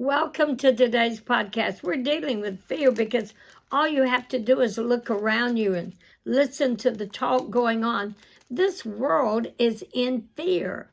Welcome to today's podcast. We're dealing with fear because all you have to do is look around you and listen to the talk going on. This world is in fear.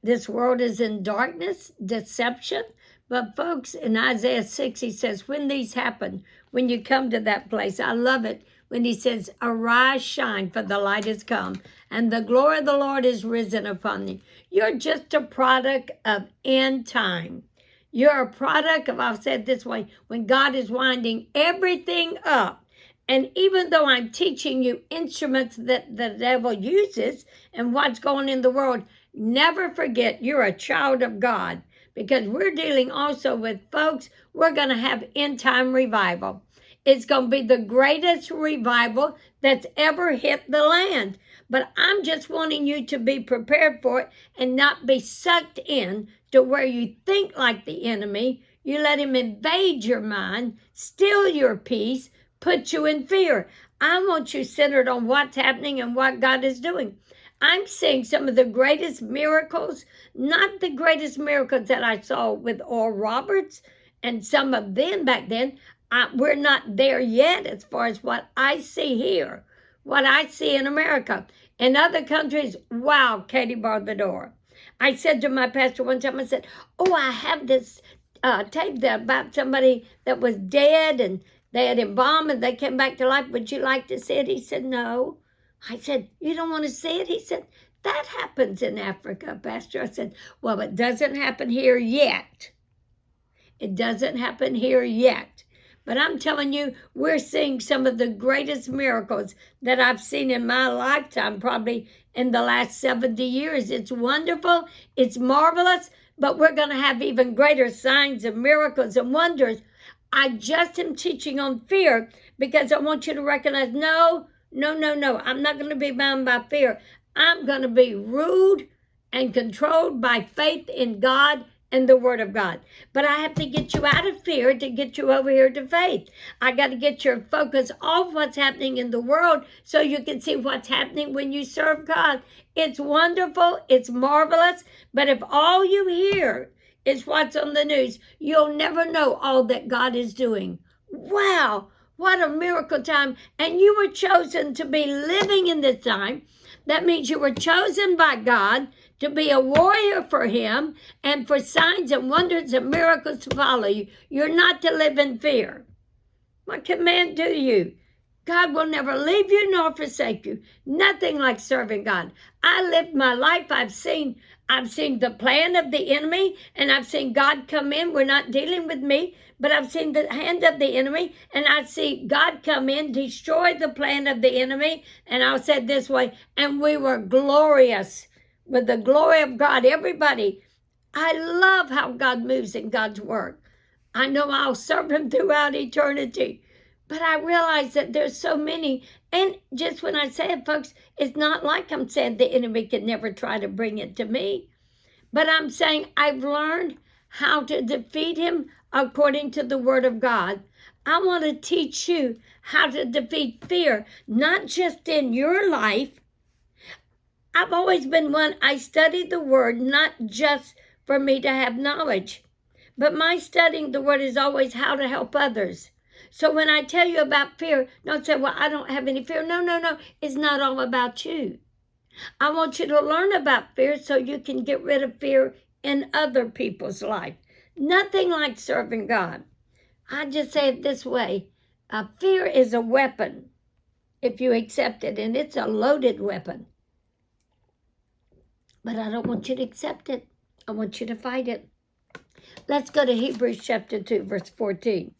This world is in darkness, deception. But folks, in Isaiah 6, he says, when these happen, when you come to that place, I love it when he says, arise, shine, for the light has come, and the glory of the Lord is risen upon thee. You're just a product of end time. You're a product of, I've said this way, when God is winding everything up. And even though I'm teaching you instruments that the devil uses and what's going in the world, never forget you're a child of God, because we're dealing also with folks, we're going to have end time revival. It's going to be the greatest revival that's ever hit the land. But I'm just wanting you to be prepared for it and not be sucked in to where you think like the enemy. You let him invade your mind, steal your peace, put you in fear. I want you centered on what's happening and what God is doing. I'm seeing some of the greatest miracles, not the greatest miracles that I saw with Oral Roberts and some of them back then. We're not there yet as far as what I see here, what I see in America. In other countries, wow, Katie barred the door. I said to my pastor one time, I said, oh, I have this tape there about somebody that was dead and they had embalmed and they came back to life. Would you like to see it? He said, no. I said, you don't want to see it? He said, that happens in Africa, Pastor. I said, well, it doesn't happen here yet. It doesn't happen here yet. But I'm telling you, we're seeing some of the greatest miracles that I've seen in my lifetime, probably in the last 70 years. It's wonderful. It's marvelous. But we're going to have even greater signs and miracles and wonders. I just am teaching on fear because I want you to recognize, no. I'm not going to be bound by fear. I'm going to be ruled and controlled by faith in God and the Word of God. But I have to get you out of fear to get you over here to faith. I got to get your focus off what's happening in the world so you can see what's happening when you serve God. It's wonderful. It's marvelous. But if all you hear is what's on the news, you'll never know all that God is doing. Wow, what a miracle time. And you were chosen to be living in this time. That means you were chosen by God to be a warrior for him and for signs and wonders and miracles to follow you. You're not to live in fear. My command to you, God will never leave you nor forsake you. Nothing like serving God. I lived my life. I've seen the plan of the enemy, and I've seen God come in. We're not dealing with me, but I've seen the hand of the enemy, and I see God come in, destroy the plan of the enemy. And I'll say it this way, and we were glorious with the glory of God. Everybody, I love how God moves in God's work. I know I'll serve him throughout eternity. But I realize that there's so many. And just when I say it, folks, it's not like I'm saying the enemy can never try to bring it to me. But I'm saying I've learned how to defeat him according to the Word of God. I want to teach you how to defeat fear, not just in your life. I've always been one, I studied the Word not just for me to have knowledge, but my studying the Word is always how to help others. So when I tell you about fear, don't say, well, I don't have any fear. No. It's not all about you. I want you to learn about fear so you can get rid of fear in other people's life. Nothing like serving God. I just say it this way. Fear is a weapon if you accept it, and it's a loaded weapon. But I don't want you to accept it. I want you to fight it. Let's go to Hebrews chapter 2, verse 14.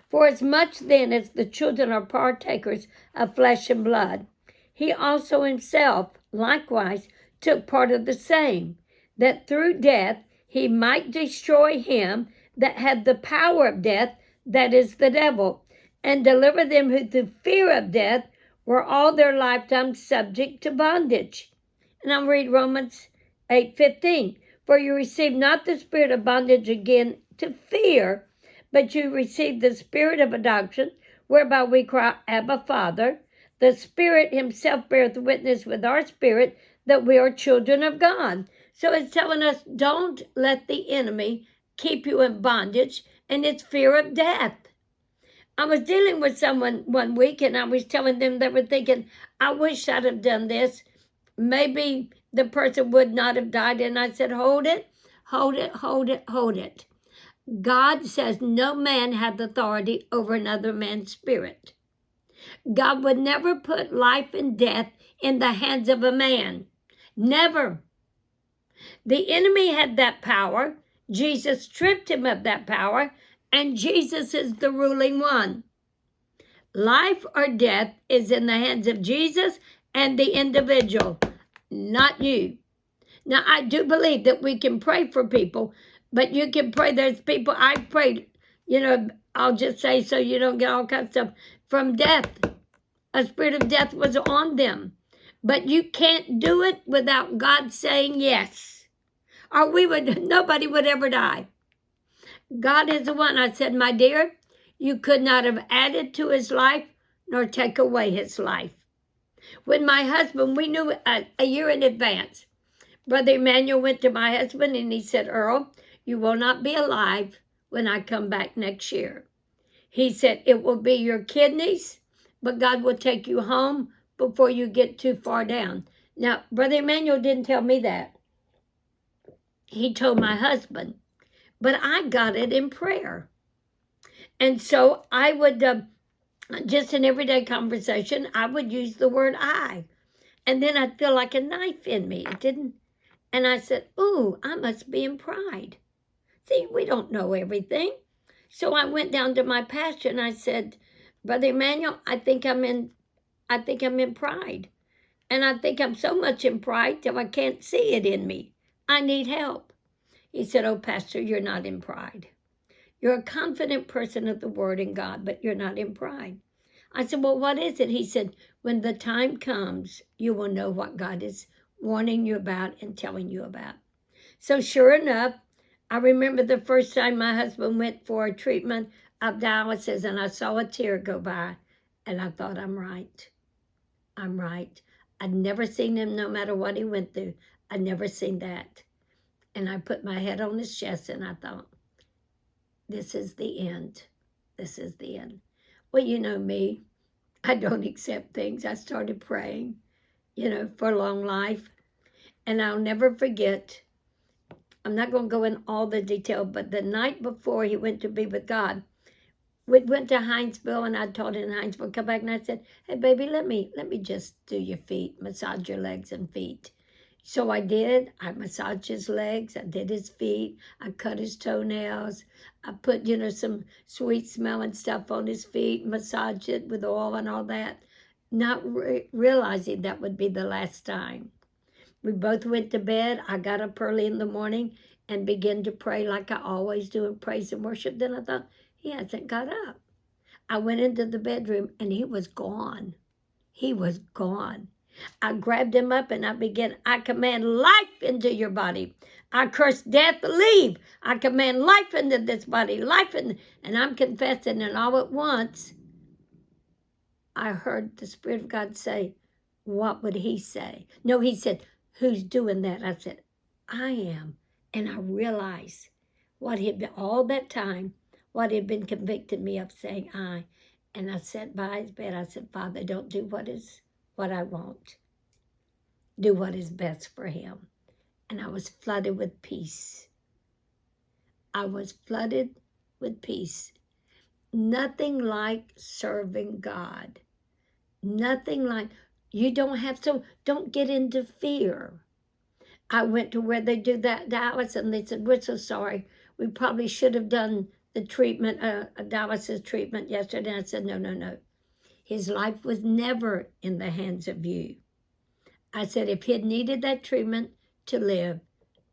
For as much then as the children are partakers of flesh and blood, he also himself likewise took part of the same, that through death he might destroy him that had the power of death, that is the devil, and deliver them who through fear of death were all their lifetime subject to bondage. And I'll read Romans 8:15. For you receive not the spirit of bondage again to fear, but you receive the spirit of adoption, whereby we cry, Abba, Father. The Spirit himself beareth witness with our spirit that we are children of God. So it's telling us, don't let the enemy keep you in bondage, and it's fear of death. I was dealing with someone one week, and I was telling them they were thinking, I wish I'd have done this. Maybe the person would not have died. And I said, hold it, hold it, hold it, hold it. God says no man hath authority over another man's spirit. God would never put life and death in the hands of a man. Never. The enemy had that power. Jesus stripped him of that power, and Jesus is the ruling one. Life or death is in the hands of Jesus and the individual, not you. Now, I do believe that we can pray for people, but you can pray. There's people I prayed, I'll just say so you don't get all kinds of stuff, from death. A spirit of death was on them. But you can't do it without God saying yes. Or nobody would ever die. God is the one. I said, my dear, you could not have added to his life nor take away his life. When my husband, we knew a year in advance. Brother Emmanuel went to my husband and he said, Earl, you will not be alive when I come back next year. He said, it will be your kidneys, but God will take you home before you get too far down. Now, Brother Emmanuel didn't tell me that. He told my husband, but I got it in prayer. And so I would, just in everyday conversation, I would use the word I. And then I'd feel like a knife in me. It didn't. And I said, ooh, I must be in pride. See, we don't know everything. So I went down to my pastor and I said, Brother Emmanuel, I think I'm in pride. And I think I'm so much in pride till I can't see it in me. I need help. He said, oh, Pastor, you're not in pride. You're a confident person of the word and God, but you're not in pride. I said, well, what is it? He said, when the time comes, you will know what God is warning you about and telling you about. So sure enough, I remember the first time my husband went for a treatment of dialysis, and I saw a tear go by, and I thought, I'm right. I'm right. I'd never seen him, no matter what he went through. I'd never seen that. And I put my head on his chest, and I thought, this is the end. This is the end. Well, you know me. I don't accept things. I started praying, for long life. And I'll never forget, I'm not going to go in all the detail, but the night before he went to be with God, we went to Hinesville, and I told him in Hinesville, come back, and I said, hey, baby, let me just do your feet, massage your legs and feet. So I did. I massaged his legs. I did his feet. I cut his toenails. I put, some sweet smelling stuff on his feet, massaged it with oil and all that, not realizing that would be the last time. We both went to bed. I got up early in the morning and began to pray like I always do in praise and worship. Then I thought, he hasn't got up. I went into the bedroom and he was gone. He was gone. I grabbed him up and I command life into your body. I curse death, leave. I command life into this body, and I'm confessing, and all at once, I heard the Spirit of God say, what would he say? No, he said, who's doing that? I said, I am. And I realized what had been all that time, what had been convicting me of saying I. And I sat by his bed. I said, Father, don't do what I want. Do what is best for him. And I was flooded with peace. I was flooded with peace. Nothing like serving God. Nothing like, don't get into fear. I went to where they do that dialysis, and they said, we're so sorry. We probably should have done the treatment, a dialysis treatment yesterday. And I said, no. His life was never in the hands of you. I said, if he had needed that treatment to live,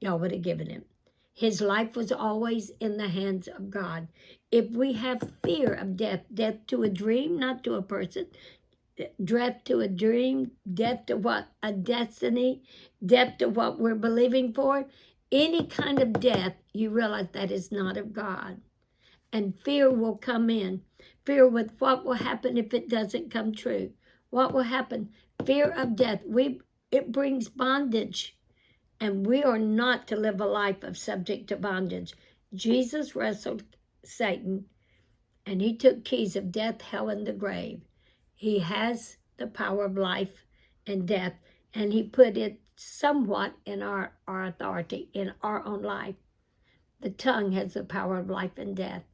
y'all would have given him. His life was always in the hands of God. If we have fear of death to a dream, not to a person, death to a dream, death to what? A destiny, death to what we're believing for, any kind of death, you realize that is not of God. And fear will come in. Fear with what will happen if it doesn't come true. What will happen? Fear of death. It brings bondage. And we are not to live a life of subject to bondage. Jesus wrestled Satan, and he took keys of death, hell, and the grave. He has the power of life and death, and he put it somewhat in our authority, in our own life. The tongue has the power of life and death.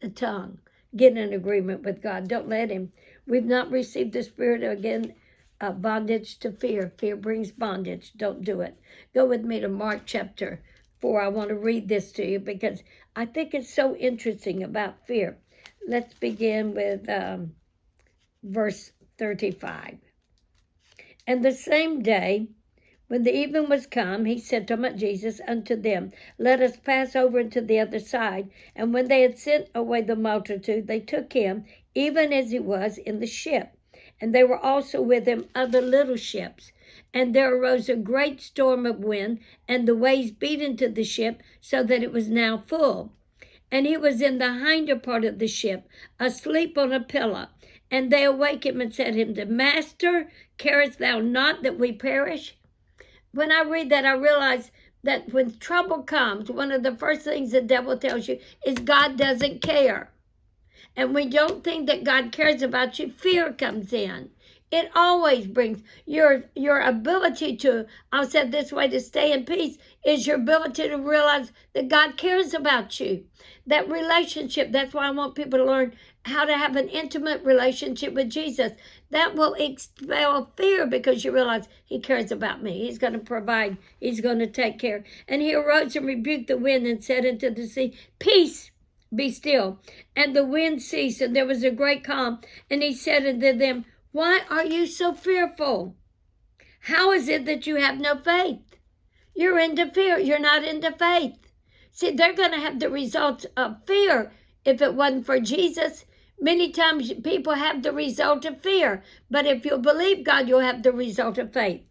The tongue. Get in agreement with God. Don't let him. We've not received the spirit again, bondage to fear. Fear brings bondage. Don't do it. Go with me to Mark chapter 4. I want to read this to you because I think it's so interesting about fear. Let's begin with verse 35. And the same day, when the even was come, he said to Jesus unto them, Let us pass over into the other side. And when they had sent away the multitude, they took him, even as he was, in the ship. And there were also with him other little ships. And there arose a great storm of wind, and the waves beat into the ship, so that it was now full. And he was in the hinder part of the ship, asleep on a pillow. And they awake him and said unto him, Master, carest thou not that we perish? When I read that, I realize that when trouble comes, one of the first things the devil tells you is God doesn't care. And when you don't think that God cares about you, fear comes in. It always brings your ability to, I'll say it this way, to stay in peace is your ability to realize that God cares about you. That relationship, that's why I want people to learn how to have an intimate relationship with Jesus. That will expel fear because you realize he cares about me. He's going to provide. He's going to take care. And he arose and rebuked the wind and said unto the sea, Peace, be still. And the wind ceased, and there was a great calm. And he said unto them, Why are you so fearful? How is it that you have no faith? You're into fear. You're not into faith. See, they're going to have the results of fear if it wasn't for Jesus. Many times people have the result of fear, but if you'll believe God, you'll have the result of faith.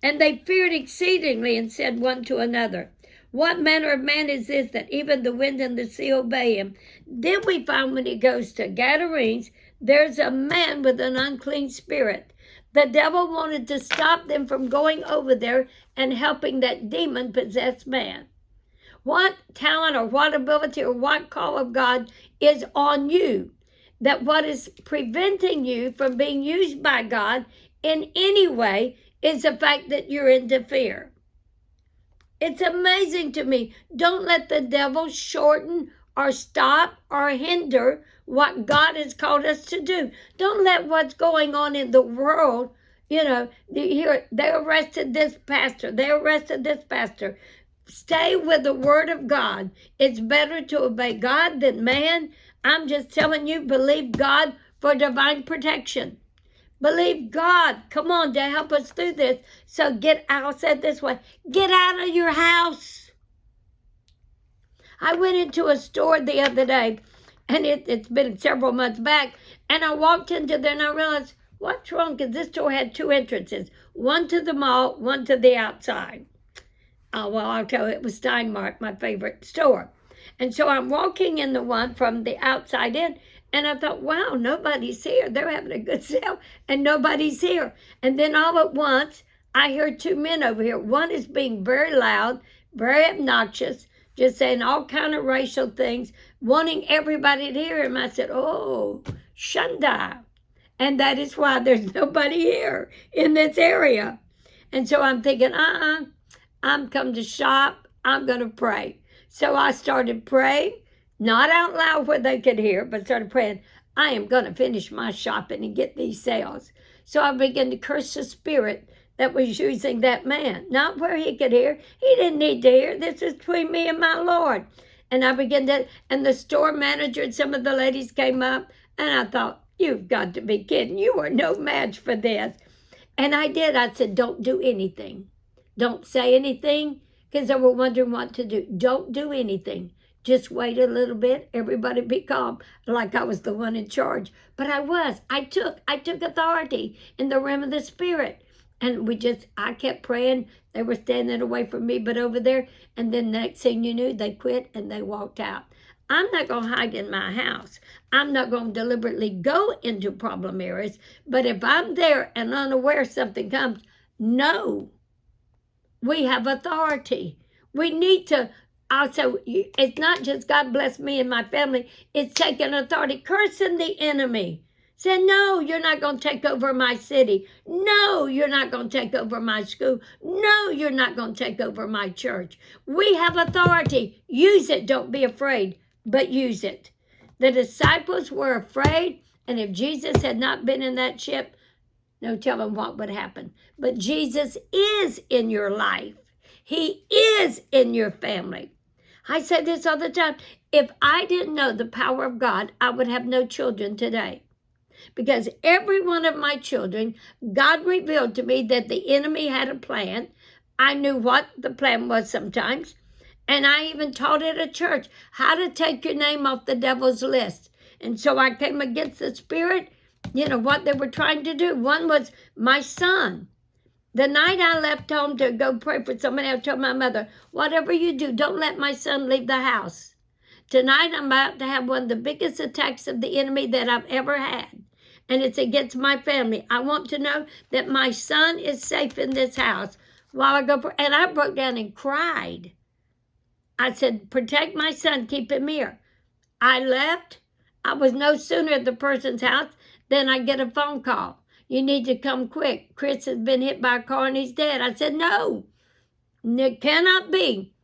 And they feared exceedingly and said one to another, What manner of man is this that even the wind and the sea obey him? Then we find when he goes to Gadarenes, there's a man with an unclean spirit. The devil wanted to stop them from going over there and helping that demon-possessed man. What talent or what ability or what call of God is on you? That what is preventing you from being used by God in any way is the fact that you're into fear. It's amazing to me. Don't let the devil shorten or stop or hinder what God has called us to do. Don't let what's going on in the world, they arrested this pastor. They arrested this pastor. Stay with the word of God. It's better to obey God than man. I'm just telling you, believe God for divine protection. Believe God, come on, to help us through this. So I'll say it this way, get out of your house. I went into a store the other day, and it's been several months back, and I walked into there and I realized, what's wrong? Because this store had two entrances, one to the mall, one to the outside. Oh, well, I'll tell you, it was Steinmart, my favorite store. And so I'm walking in the one from the outside in, and I thought, wow, nobody's here. They're having a good sale, and nobody's here. And then all at once, I hear two men over here. One is being very loud, very obnoxious, just saying all kind of racial things, wanting everybody to hear him. I said, oh, Shunda. And that is why there's nobody here in this area. And so I'm thinking, I'm come to shop. I'm going to pray. So I started praying, not out loud where they could hear, but started praying, I am going to finish my shopping and get these sales. So I began to curse the spirit that was using that man, not where he could hear. He didn't need to hear. This is between me and my Lord. And I began to, and the store manager and some of the ladies came up, and I thought, you've got to be kidding. You are no match for this. And I did. I said, don't do anything. Don't say anything, because they were wondering what to do. Don't do anything. Just wait a little bit. Everybody be calm, like I was the one in charge. But I was. I took authority in the realm of the spirit. And I kept praying. They were standing away from me, but over there. And then next thing you knew, they quit and they walked out. I'm not going to hide in my house. I'm not going to deliberately go into problem areas. But if I'm there and unaware something comes, no. We have authority. We need to Also, it's not just God bless me and my family, it's taking authority, cursing the enemy. Saying, no, you're not going to take over my city. No, you're not going to take over my school. No, you're not going to take over my church. We have authority. Use it. Don't be afraid, but use it. The disciples were afraid, and if Jesus had not been in that ship, no telling what would happen. But Jesus is in your life. He is in your family. I say this all the time. If I didn't know the power of God, I would have no children today. Because every one of my children, God revealed to me that the enemy had a plan. I knew what the plan was sometimes. And I even taught at a church how to take your name off the devil's list. And so I came against the spirit, what they were trying to do. One was my son. The night I left home to go pray for somebody, I told my mother, whatever you do, don't let my son leave the house. Tonight I'm about to have one of the biggest attacks of the enemy that I've ever had. And it's against my family. I want to know that my son is safe in this house while I go. And I broke down and cried. I said, protect my son, keep him here. I left. I was no sooner at the person's house than I get a phone call. You need to come quick. Chris has been hit by a car and he's dead. I said, no, it cannot be.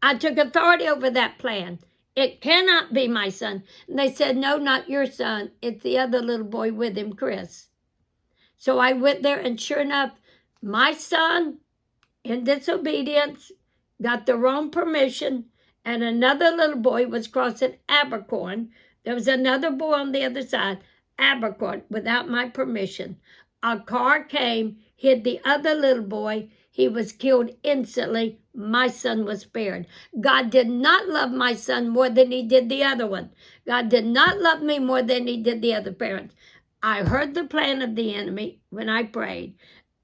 I took authority over that plan. It cannot be my son. And they said, no, not your son. It's the other little boy with him, Chris. So I went there, and sure enough, my son, in disobedience, got the wrong permission, and another little boy was crossing Abercorn. There was another boy on the other side, Abercorn, without my permission. A car came, hit the other little boy. He was killed instantly. My son was spared. God did not love my son more than he did the other one. God did not love me more than he did the other parents. I heard the plan of the enemy when I prayed.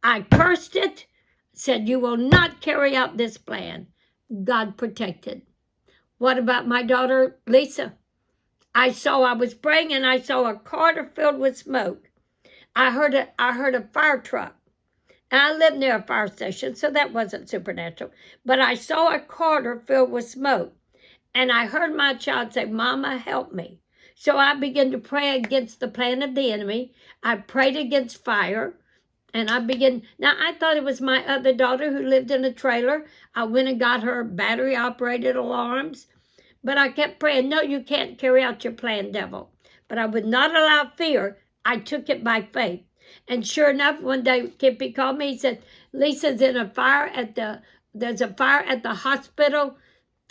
I cursed it, said, you will not carry out this plan. God protected. What about my daughter, Lisa? I was praying and I saw a carter filled with smoke. I heard a fire truck. And I lived near a fire station, so that wasn't supernatural. But I saw a carter filled with smoke. And I heard my child say, Mama, help me. So I began to pray against the plan of the enemy. I prayed against fire. And now I thought it was my other daughter who lived in a trailer. I went and got her battery-operated alarms. But I kept praying, no, you can't carry out your plan, devil. But I would not allow fear. I took it by faith. And sure enough, one day Kippy called me. He said, Lisa's in a fire there's a fire at the hospital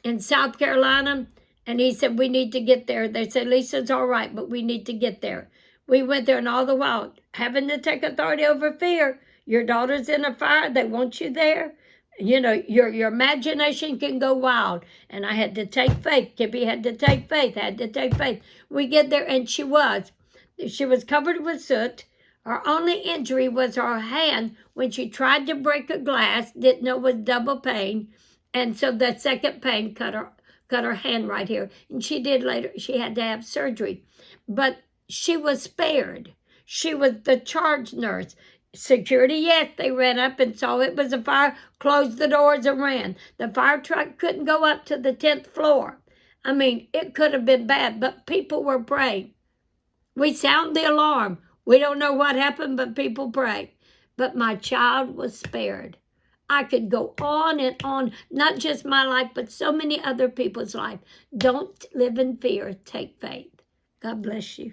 in South Carolina. And he said, we need to get there. They said, Lisa's all right, but we need to get there. We went there, and all the while, having to take authority over fear. Your daughter's in a fire. They want you there. Your imagination can go wild. And I had to take faith. Kippy had to take faith, We get there, and she was covered with soot. Her only injury was her hand when she tried to break a glass, didn't know it was double pain. And so the second pain cut her hand right here. And she did later, she had to have surgery. But she was spared. She was the charge nurse. Security, yes, they ran up and saw it was a fire, closed the doors and ran. The fire truck couldn't go up to the 10th floor. I mean, it could have been bad, but people were praying. We sound the alarm. We don't know what happened, but people pray. But my child was spared. I could go on and on, not just my life, but so many other people's life. Don't live in fear. Take faith. God bless you.